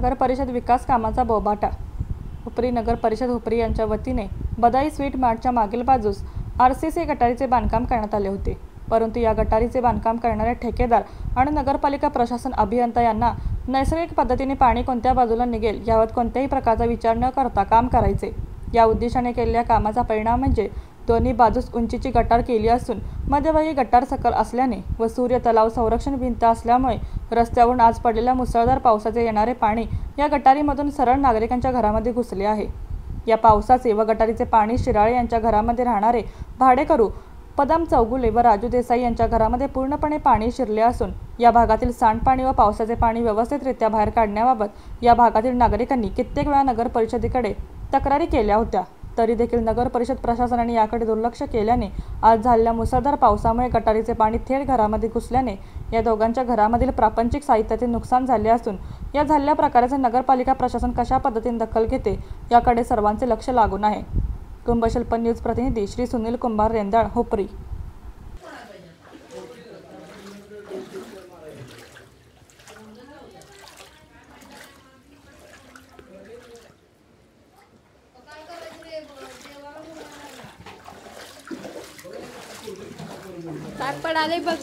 नगर परिषद विकास कामाचा बोबाटा। हुपरी नगर परिषद हुपरी यांच्या वतीने बदाई स्वीट मार्टच्या मागील बाजूस आरसीसी गटारीचे बांधकाम करण्यात आले होते, परंतु या गटारीचे बांधकाम करणारे ठेकेदार आणि नगरपालिका प्रशासन अभियंता यांना नैसर्गिक पद्धतीने पाणी कोणत्या बाजूला निघेल यावर कोणत्याही प्रकारचा विचार न करता काम करायचे। या उद्देशाने केलेल्या कामाचा परिणाम म्हणजे दोन्ही बाजूस उंचीची गटार केली असून मध्यभागी गटार सकल असल्याने व सूर्य तलाव संरक्षण भिंत असल्यामुळे रस्त्यावरून आज पडलेल्या मुसळधार पावसाचे येणारे पाणी या गटारीमधून सरळ नागरिकांच्या घरामध्ये घुसले आहे। या पावसाचे व गटारीचे पाणी शिराळे यांच्या घरामध्ये राहणारे भाडेकरू पदम चौगुले व राजू देसाई यांच्या घरामध्ये पूर्णपणे पाणी शिरले असून या भागातील सांडपाणी व पावसाचे पाणी व्यवस्थितरित्या बाहेर काढण्याबाबत या भागातील नागरिकांनी कित्येक वेळा नगर परिषदेकडे तक्रारी केल्या होत्या, तरी देखील नगर परिषद प्रशासनाने याकडे दुर्लक्ष केल्याने आज झालेल्या मुसळधार पावसामुळे गटारीचे पाणी थेट घरामध्ये घुसल्याने या दोघांच्या घरामधील प्रापंचिक साहित्याचे नुकसान झाले असून या झालेल्या प्रकाराचे नगरपालिका प्रशासन कशा पद्धतीने दखल घेते याकडे सर्वांचे लक्ष लागून आहे। कुंभशिल्प न्यूज प्रतिनिधी श्री सुनील कुंभार रेंदाळ हुपरी। पडाले बघ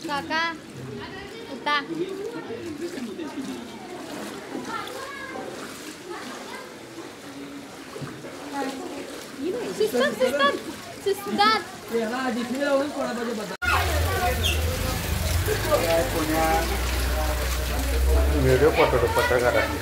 काका उठा सिस्टर व्हिडिओ पत्रकारांनी